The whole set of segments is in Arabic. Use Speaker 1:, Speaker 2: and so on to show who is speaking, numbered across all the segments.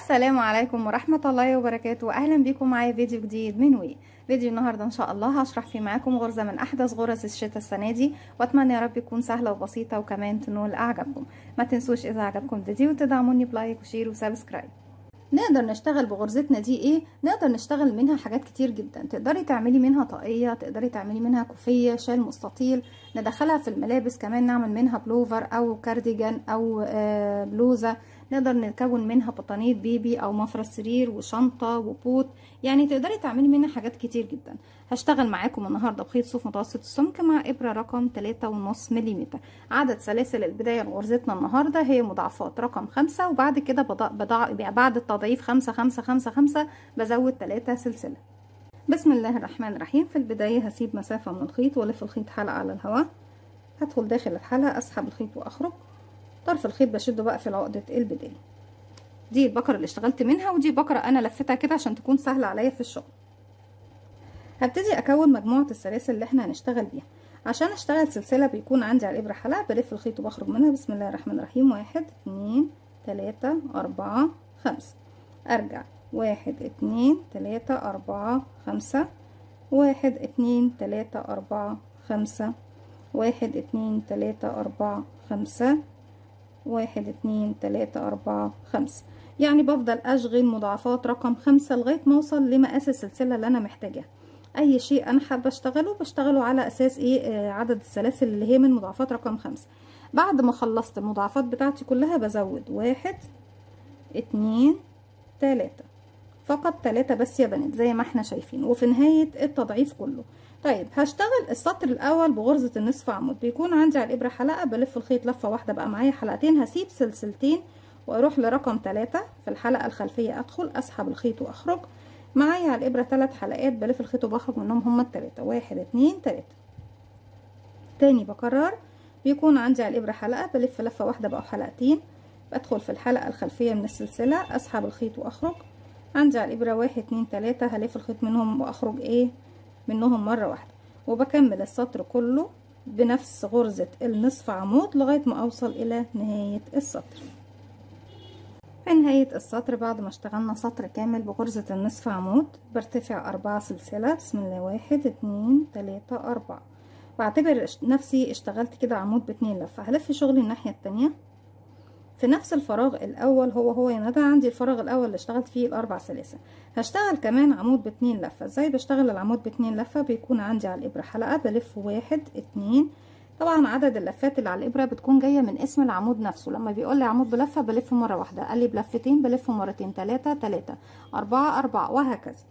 Speaker 1: السلام عليكم ورحمة الله وبركاته. أهلا بكم معايا فيديو جديد من وي. فيديو النهاردة إن شاء الله هشرح فيه معاكم غرزة من أحدث غرز الشتاء السنة دي، وأتمنى يا رب يكون سهلة وبسيطة وكمان تنول أعجابكم. ما تنسوش إذا عجبكم الفيديو تدعموني بلايك وشير وسبسكرايب. نقدر نشتغل بغرزتنا دي ايه؟ نقدر نشتغل منها حاجات كتير جدا. تقدري تعملي منها طاقية، تقدري تعملي منها كوفية، شال مستطيل، ندخلها في الملابس، كمان نعمل منها بلوفر او كارديجان او بلوزة. نقدر نكون منها بطانية بيبي او مفرش سرير وشنطة وبوت، يعني تقدري تعملي منها حاجات كتير جدا. هشتغل معاكم النهاردة بخيط صوف متوسط السمك مع ابرة رقم 3.5 ملم. عدد سلاسل البداية لغرزتنا النهاردة هي مضاعفات رقم 5، وبعد كده بعد التضعيف 5 5 5 5 بزود 3 سلسلة. بسم الله الرحمن الرحيم. في البداية هسيب مسافة من الخيط والف الخيط حلقة على الهواء. هدخل داخل الحلقة، اسحب الخيط واخرج. طرف الخيط بشده بقى في عقدة البداية. دي البكرة اللي اشتغلت منها، ودي بكرة انا لفتها كده عشان تكون سهلة عليا في الشغل. هبتدي اكون مجموعة السلاسل اللي احنا هنشتغل بيها. عشان اشتغل سلسلة بيكون عندي على الابرة حلقة، بلف الخيط وبخرج منها. بسم الله الرحمن الرحيم. 1 2 3 4 5. ارجع 1 2 3 4 5. 1 2 3 4 5. 1 2 3 4 5. 1 2 3 4 5. يعني بفضل اشغل مضاعفات رقم 5 لغاية ما اوصل لمقاس السلسلة اللي انا محتاجاها. اي شيء انا حابة بشتغله على اساس ايه؟ عدد السلاسل اللي هي من مضاعفات رقم 5. بعد ما خلصت المضاعفات بتاعتي كلها بزود 1 2 3، فقط 3 بس يا بنات زي ما احنا شايفين، وفي نهاية التضعيف كله. طيب هشتغل السطر الاول بغرزة النصف عمود. بيكون عندي على الابرة حلقة، بلف الخيط لفة واحدة بقى معايا حلقتين. هسيب سلسلتين واروح لرقم 3 في الحلقة الخلفية، ادخل اسحب الخيط واخرج. معايا على الابرة 3 حلقات، بلف الخيط وبخرج منهم هما التلاتة. 1 2 3. تاني بكرر، بيكون عندي على الابرة حلقة، بلف لفة واحدة بقى حلقتين. بدخل في الحلقة الخلفية من السلسلة، اسحب الخيط واخرج. عندي على الابرة 1 2 3، هلف الخيط منهم واخرج منهم مرة واحدة. وبكمل السطر كله بنفس غرزة النصف عمود لغاية ما اوصل الى نهاية السطر. في نهاية السطر بعد ما اشتغلنا سطر كامل بغرزة النصف عمود، برتفع 4 سلسلة. بسم الله. 1 2 3 4. بعتبر نفسي اشتغلت كده عمود ب2 لفة. هلف شغلي الناحية التانية في نفس الفراغ الاول. هو يا ندى عندي الفراغ الاول اللي اشتغلت فيه ال4 سلاسل. هشتغل كمان عمود ب2 لفة. ازاي بشتغل العمود ب2 لفة؟ بيكون عندي على الابرة حلقة، بلف 1 2. طبعا عدد اللفات اللي على الابرة بتكون جاية من اسم العمود نفسه. لما بيقول لي عمود بلفة بلف مرة واحدة، قال لي بلفتين بلف مرتين، 3 3، 4 4، وهكذا.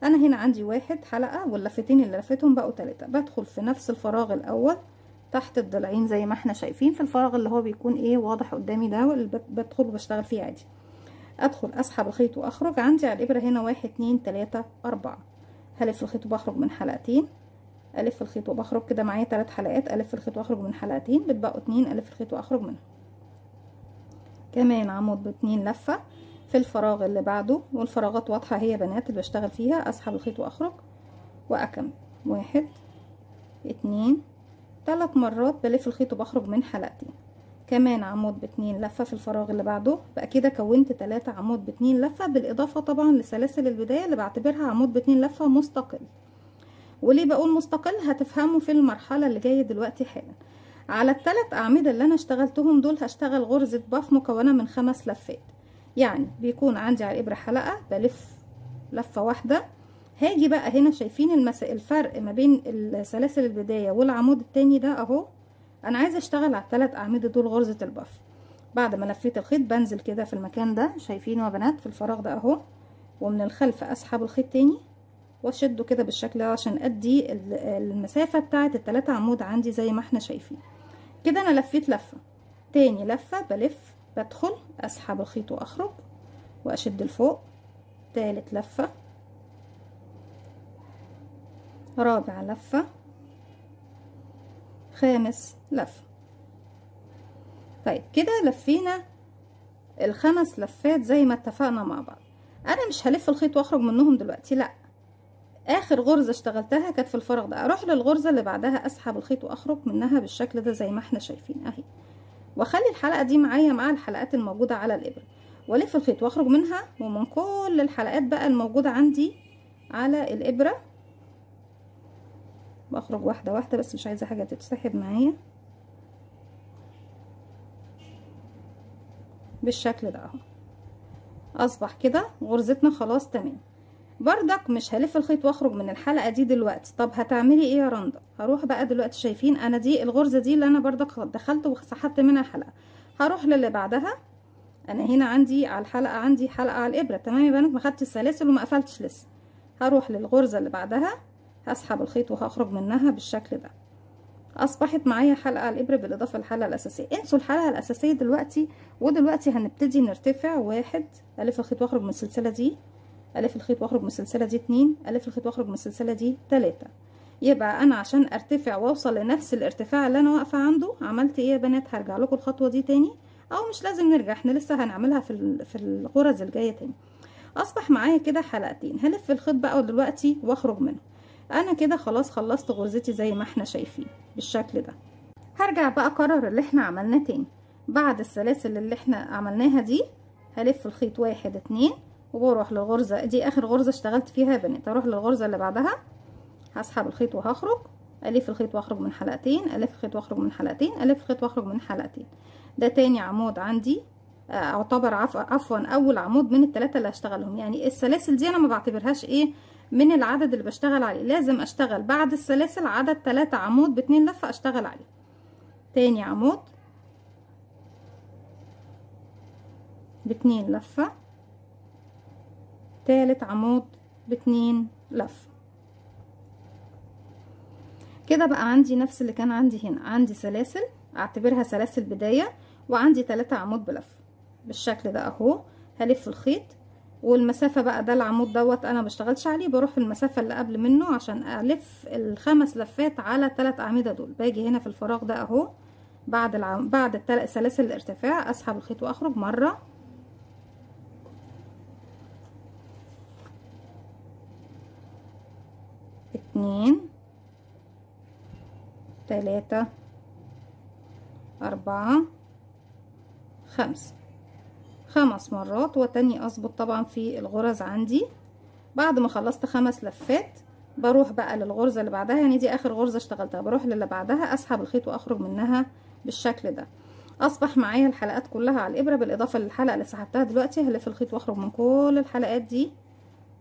Speaker 1: انا هنا عندي 1 حلقة، واللفتين اللي لفتهم بقوا 3. بدخل في نفس الفراغ الاول تحت الضلعين زي ما احنا شايفين، في الفراغ اللي هو بيكون واضح قدامي ده، واللي بدخل وبشتغل فيه عادي. ادخل اسحب الخيط واخرج. عندي على الابره هنا 1 2 3 4. هلف الخيط وبخرج من حلقتين، الف الخيط وبخرج كده معايا 3 حلقات، الف الخيط واخرج من حلقتين، بتبقوا 2، الف الخيط واخرج منهم. كمان عمود ب2 لفه في الفراغ اللي بعده، والفراغات واضحه هي بنات اللي بشتغل فيها. اسحب الخيط واخرج واكمل 1 2 3 مرات، بلف الخيط وبخرج من حلقتين. كمان عمود ب2 لفه في الفراغ اللي بعده. بقى كده كونت 3 عمود ب2 لفه، بالاضافه طبعا لسلاسل البدايه اللي بعتبرها عمود ب2 لفه مستقل. وليه بقول مستقل هتفهموا في المرحله اللي جايه دلوقتي حالا. على ال3 اعمده اللي انا اشتغلتهم دول هشتغل غرزه باف مكونه من 5 لفات. يعني بيكون عندي على الابره حلقه، بلف لفه واحده. هاجي بقى هنا شايفين الفرق ما بين سلاسل البدايه والعمود التاني ده اهو. انا عايزه اشتغل على ال3 اعمده دول غرزه الباف. بعد ما لفيت الخيط بنزل كده في المكان ده، شايفينه يا بنات في الفراغ ده اهو، ومن الخلف اسحب الخيط تاني واشده كده بالشكل ده عشان ادي المسافه بتاعه ال3 عمود عندي زي ما احنا شايفين كده. انا لفيت لفه، تاني لفه بلف، بدخل اسحب الخيط واخرج واشد لفوق، تالت لفه، رابع لفه، خامس لفه. طيب كده لفينا ال5 لفات زي ما اتفقنا مع بعض. انا مش هلف الخيط واخرج منهم دلوقتي، لا، اخر غرزه اشتغلتها كانت في الفراغ ده، اروح للغرزه اللي بعدها اسحب الخيط واخرج منها بالشكل ده زي ما احنا شايفين اهي، واخلي الحلقه دي معايا مع الحلقات الموجوده على الابره. والف الخيط واخرج منها ومن كل الحلقات بقى الموجودة عندي على الابرة. بخرج واحدة واحدة بس مش عايزة حاجة تتسحب معايا بالشكل ده اهو. اصبح كده غرزتنا خلاص تمام. بردك مش هلف الخيط واخرج من الحلقة دي دلوقتي. طب هتعملي ايه يا رندا؟ هروح بقى دلوقتي، شايفين انا دي الغرزة دي اللي انا بردك دخلت وسحبت منها حلقة، هروح للي بعدها. انا هنا عندي على الحلقة عندي حلقة على الابرة، تمام يا بنات، ما خدتش السلاسل وما قفلتش لسه. هروح للغرزة اللي بعدها، هسحب الخيط وهخرج منها بالشكل ده. اصبحت معايا حلقة على الابرة بالاضافة للحلقة الاساسية. انسوا الحلقة الاساسية دلوقتي، ودلوقتي هنبتدي نرتفع. واحد، الف الخيط واخرج من السلسلة دي، الف الخيط واخرج من السلسلة دي. اتنين، الف الخيط واخرج من السلسلة دي. تلاتة. يبقى انا عشان ارتفع واوصل لنفس الارتفاع اللي انا واقفة عنده عملت ايه يا بنات؟ هرجع لكم الخطوة دي تاني، او مش لازم نرجع، احنا لسه هنعملها في الغرز الجاية تاني. اصبح معايا كده حلقتين، هلف الخيط بقى دلوقتي واخرج منه. انا كده خلاص خلصت غرزتي زي ما احنا شايفين بالشكل ده. هرجع بقى اكرر اللي احنا عملناه تاني. بعد السلاسل اللي احنا عملناها دي هلف الخيط واحد اتنين، وبروح للغرزة دي اخر غرزة اشتغلت فيها يا بنات. اروح للغرزة اللي بعدها، هسحب الخيط وهخرج، الف الخيط واخرج من حلقتين، الف الخيط واخرج من حلقتين، الف الخيط واخرج من حلقتين. ده تاني عمود عندي، اعتبر عفوا اول عمود من الثلاثه اللي هشتغلهم. يعني السلاسل دي انا ما بعتبرهاش ايه من العدد اللي بشتغل عليه، لازم اشتغل بعد السلاسل عدد 3 عمود ب2 لفه اشتغل عليه. تاني عمود ب2 لفه، تالت عمود ب2 لفه. كده بقى عندي نفس اللي كان عندي هنا، عندي سلاسل اعتبرها سلاسل بدايه، وعندي 3 عمود بلفه بالشكل ده اهو. هلف الخيط، والمسافه بقى ده العمود دوت انا بشتغلش عليه، بروح في المسافه اللي قبل منه عشان الف ال5 لفات على 3 اعمده دول. باجي هنا في الفراغ ده اهو، بعد سلاسل الارتفاع اسحب الخيط واخرج مره، اتنين، تلاتة، أربعة، خمسة. 5 مرات، وتاني اظبط طبعا في الغرز عندي. بعد ما خلصت 5 لفات بروح بقى للغرزة اللي بعدها، يعني دي اخر غرزة اشتغلتها، بروح للي بعدها اسحب الخيط واخرج منها بالشكل ده. اصبح معايا الحلقات كلها على الابرة بالاضافة للحلقة اللي سحبتها دلوقتي. هلف الخيط واخرج من كل الحلقات دي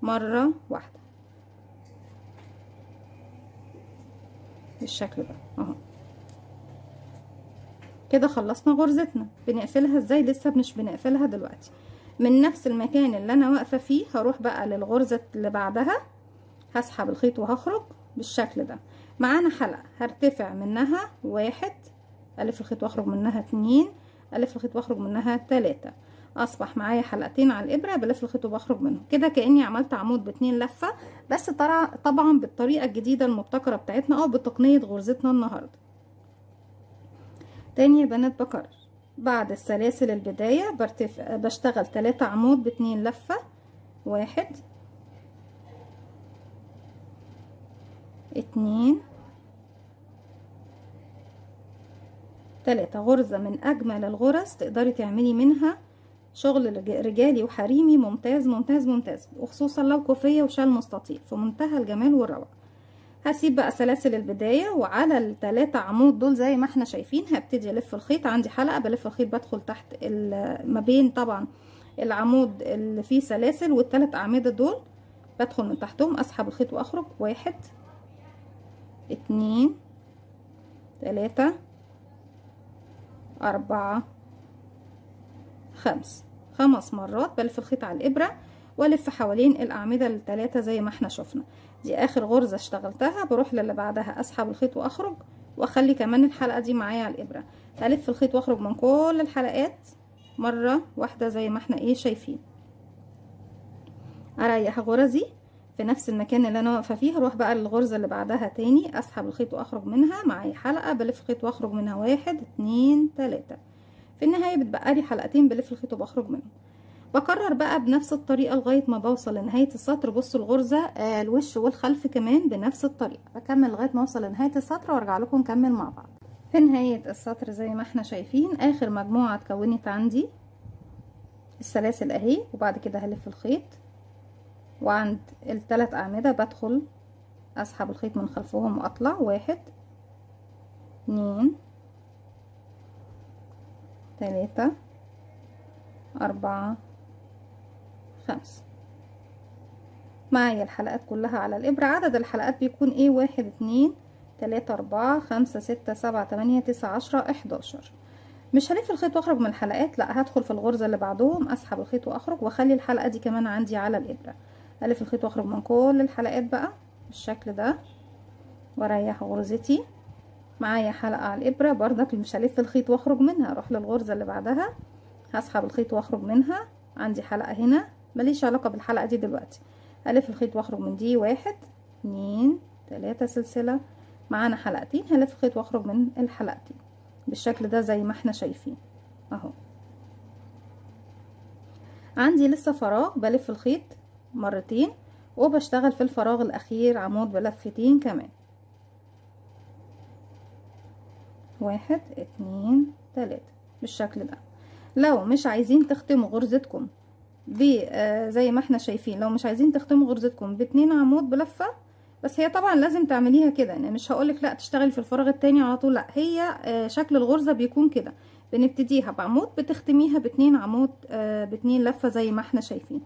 Speaker 1: مرة واحدة بالشكل ده اهو. كده خلصنا غرزتنا. بنقفلها ازاي؟ لسه مش بنقفلها دلوقتي. من نفس المكان اللي انا واقفة فيه هروح بقى للغرزة اللي بعدها، هسحب الخيط وهخرج بالشكل ده. معانا حلقة هرتفع منها، واحد، الف الخيط واخرج منها، اتنين، الف الخيط واخرج منها، تلاتة. اصبح معايا حلقتين على الابرة بلف الخيط وبخرج منهم. كده كأني عملت عمود ب2 لفة، بس طبعا بالطريقة الجديدة المبتكرة بتاعتنا او بتقنية غرزتنا النهاردة. تاني يا بنات بكرر، بعد السلاسل البداية بشتغل 3 عمود ب2 لفة، واحد، اتنين، تلاتة. غرزة من اجمل الغرز تقدري تعملي منها شغل رجالي وحريمي ممتاز ممتاز ممتاز، وخصوصا لو كوفية وشال مستطيل في منتهى الجمال والروعة. هسيب بقى سلاسل البداية، وعلى ال3 عمود دول زي ما احنا شايفين هبتدي الف الخيط. عندي حلقة بلف الخيط بدخل تحت ما بين طبعا العمود اللي فيه سلاسل وال3 اعمدة دول، بدخل من تحتهم اسحب الخيط واخرج، واحد، اتنين، تلاتة، أربعة، 5 مرات بلف الخيط على الإبرة والف حوالين الأعمدة ال3 زي ما احنا شفنا. دي آخر غرزة اشتغلتها. بروح للي بعدها أسحب الخيط وأخرج، وأخلي كمان الحلقة دي معايا على الإبرة. هلف الخيط وأخرج من كل الحلقات مرة واحدة زي ما احنا ايه شايفين. أريح غرزي في نفس المكان اللي أنا واقفة فيه. هروح بقى للغرزة اللي بعدها تاني، أسحب الخيط وأخرج منها، معايا حلقة بلف الخيط وأخرج منها، واحد، اتنين، تلاتة. في النهاية بتبقى لي حلقتين بلف الخيط وبخرج منهم. بكرر بقى بنفس الطريقة لغاية ما بوصل لنهاية السطر. بصوا الغرزة الوش والخلف كمان بنفس الطريقة. بكمل لغاية ما اوصل لنهاية السطر وارجع لكم نكمل مع بعض. في نهاية السطر زي ما احنا شايفين اخر مجموعة اتكونت عندي السلاسل اهي، وبعد كده هلف الخيط، وعند الثلاث اعمدة بدخل اسحب الخيط من خلفهم واطلع 1 2 3 4 5. معايا الحلقات كلها على الابرة. عدد الحلقات بيكون ايه؟ 1 2 3 4 5 6 7 8 9 10 11. مش هلف الخيط واخرج من الحلقات، لا، هدخل في الغرزة اللي بعدهم اسحب الخيط واخرج، واخلي الحلقة دي كمان عندي على الابرة. الف الخيط واخرج من كل الحلقات بقى بالشكل ده، واريح غرزتي. معايا حلقة على الابرة بردك مش هلف الخيط واخرج منها، اروح للغرزة اللي بعدها هسحب الخيط واخرج منها. عندي حلقة هنا ماليش علاقة بالحلقة دي دلوقتي. الف الخيط واخرج من دي 1 2 3 سلسلة. معانا حلقتين، هلف الخيط واخرج من الحلقتين بالشكل ده زي ما احنا شايفين اهو. عندي لسه فراغ، بلف الخيط مرتين وبشتغل في الفراغ الاخير عمود بلفتين كمان. 1 2 3 بالشكل ده. لو مش عايزين تختموا غرزتكم زي ما احنا شايفين، لو مش عايزين تختموا غرزتكم ب2 عمود بلفة، بس هي طبعا لازم تعمليها كده، يعني مش هقولك لا تشتغلي في الفراغ التاني على طول، لا، هي شكل الغرزة بيكون كده، بنبتديها بعمود بتختميها ب2 عمود، ب2 لفة زي ما احنا شايفين،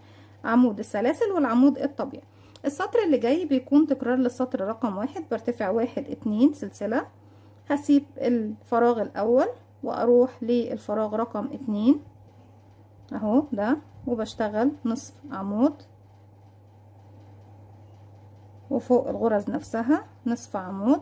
Speaker 1: عمود السلاسل والعمود الطبيعي. السطر اللي جاي بيكون تكرار للسطر رقم 1. برتفع 1 2 سلسلة، هسيب الفراغ الاول واروح للفراغ رقم 2 اهو ده، وبشتغل نصف عمود، وفوق الغرز نفسها نصف عمود،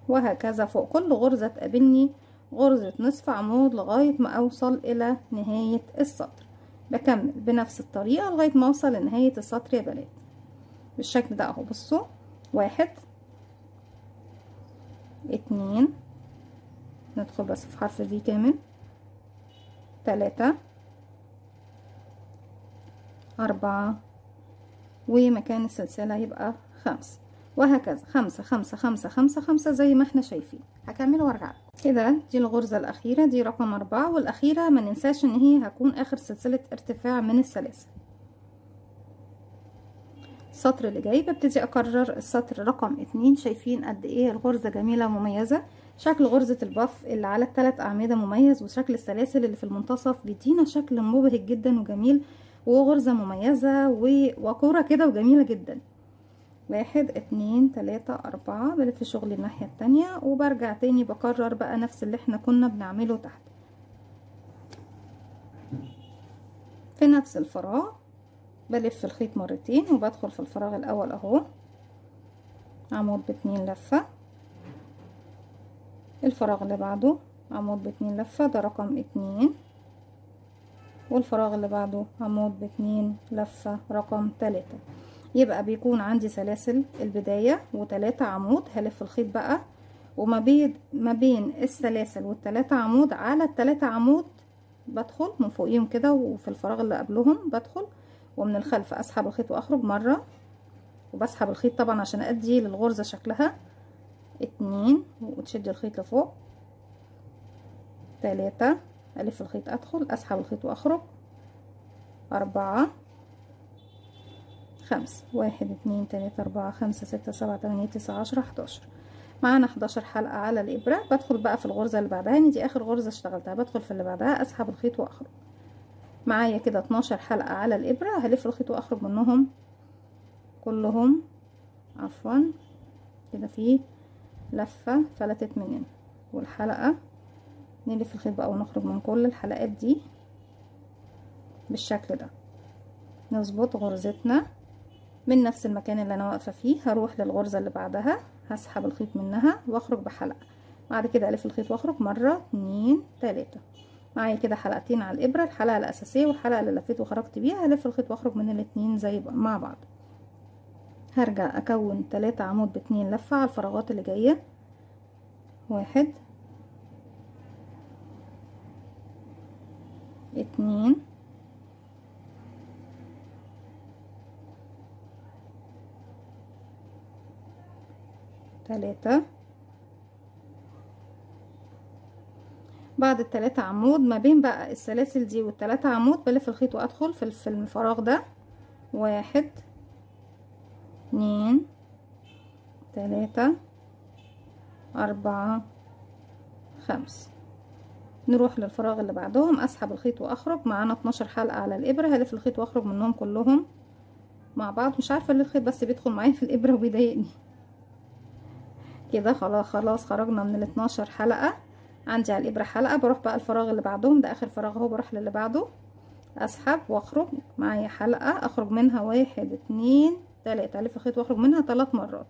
Speaker 1: وهكذا فوق كل غرزة تقابلني غرزة نصف عمود لغاية ما اوصل الى نهاية السطر. بكمل بنفس الطريقة لغاية ما اوصل لنهاية السطر يا بنات بالشكل ده اهو. بصوا 1 2 ندخل بس في حرف في كامل، 3 4 ومكان السلسلة يبقى 5، وهكذا 5 5 5 5 5 زي ما احنا شايفين. هكمل وارجع كده. دي الغرزة الأخيرة، دي رقم 4، والأخيرة ما ننساش ان هي هتكون آخر سلسلة ارتفاع من السلاسل. السطر اللي جاي ببتدي أكرر السطر رقم 2. شايفين قد ايه الغرزة جميلة ومميزة؟ شكل غرزة البف اللي على ال3 أعمدة مميز، وشكل السلاسل اللي في المنتصف بيدينا شكل مبهج جدا وجميل، وغرزة مميزة وكورة كده وجميلة جدا. 1 2 3 4 بلف شغلي الناحية التانية، وبرجع تاني بكرر بقى نفس اللي احنا كنا بنعمله تحت في نفس الفراغ. بلف الخيط مرتين وبدخل في الفراغ الاول اهو، عمود ب2 لفة، الفراغ اللي بعده عمود ب2 لفة، ده رقم 2، والفراغ اللي بعده عمود ب2 لفة رقم 3. يبقى بيكون عندي سلاسل البداية و3 عمود. هلف الخيط بقى، وما بين السلاسل وال3 عمود على ال3 عمود بدخل من فوقيهم كده، وفي الفراغ اللي قبلهم بدخل، ومن الخلف اسحب الخيط واخرج مرة، وبسحب الخيط طبعا عشان ادي للغرزة شكلها. 2 وتشدي الخيط لفوق، 3 الف الخيط ادخل اسحب الخيط واخرج، 4 5 1 2 3 4 5 6 7 8 9 10 11. معانا 11 حلقة على الإبرة. بدخل بقى في الغرزة اللي بعدها، يعني دي آخر غرزة اشتغلتها، بدخل في اللي بعدها أسحب الخيط وأخرج. معايا كده 12 حلقة على الإبرة، هلف الخيط وأخرج منهم كلهم، عفوا كده في لفة فلتت مننا، والحلقة نلف الخيط بقى ونخرج من كل الحلقات دي بالشكل ده. نظبط غرزتنا من نفس المكان اللي انا واقفه فيه، هروح للغرزه اللي بعدها هسحب الخيط منها واخرج بحلقه، بعد كده الف الخيط واخرج مره 2 3. معايا كده حلقتين على الابره، الحلقه الاساسيه والحلقه اللي لفيت وخرجت بيها، هلف الخيط واخرج من الاتنين زي مع بعض. هرجع اكون 3 عمود ب2 لفه على الفراغات اللي جايه. 1 2 3. بعد التلاتة عمود ما بين بقى السلاسل دي والتلاتة عمود بلف الخيط وادخل في الفراغ ده. 1 2 3 4 5. نروح للفراغ اللي بعدهم، اسحب الخيط واخرج. معانا 12 حلقة على الابرة، هلف الخيط واخرج منهم كلهم مع بعض. مش عارفة ليه الخيط بس بيدخل معايا في الابرة وبيضايقني كده. خلاص خرجنا من ال 12 حلقة. عندي على الابرة حلقة، بروح بقى الفراغ اللي بعدهم، ده اخر فراغ اهو، بروح للي بعده اسحب واخرج. معايا حلقة اخرج منها 1 2 3، الف الخيط واخرج منها 3 مرات.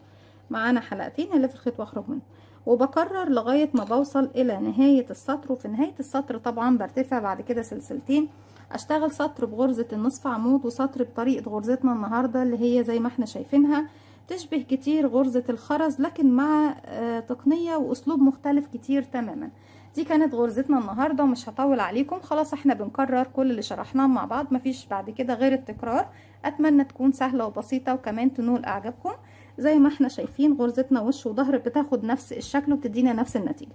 Speaker 1: معانا حلقتين، الف الخيط واخرج منها، وبكرر لغاية ما بوصل الى نهاية السطر. وفي نهاية السطر طبعا برتفع بعد كده سلسلتين، اشتغل سطر بغرزة النصف عمود وسطر بطريقة غرزتنا النهاردة اللي هي زي ما احنا شايفينها، تشبه كتير غرزة الخرز لكن مع تقنية واسلوب مختلف كتير تماما. دي كانت غرزتنا النهاردة ومش هطول عليكم. خلاص احنا بنكرر كل اللي شرحناه مع بعض، مفيش بعد كده غير التكرار. اتمنى تكون سهلة وبسيطة وكمان تنول اعجابكم. زي ما احنا شايفين غرزتنا وش وظهر بتاخد نفس الشكل وبتدينا نفس النتيجة.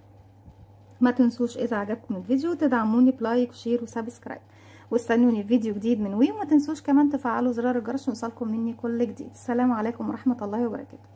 Speaker 1: ما تنسوش اذا عجبكم الفيديو تدعموني بلايك وشير وسبسكرايب، واستنوني في فيديو جديد من وما تنسوش كمان تفعلوا زرار الجرس يوصلكم مني كل جديد. السلام عليكم ورحمة الله وبركاته.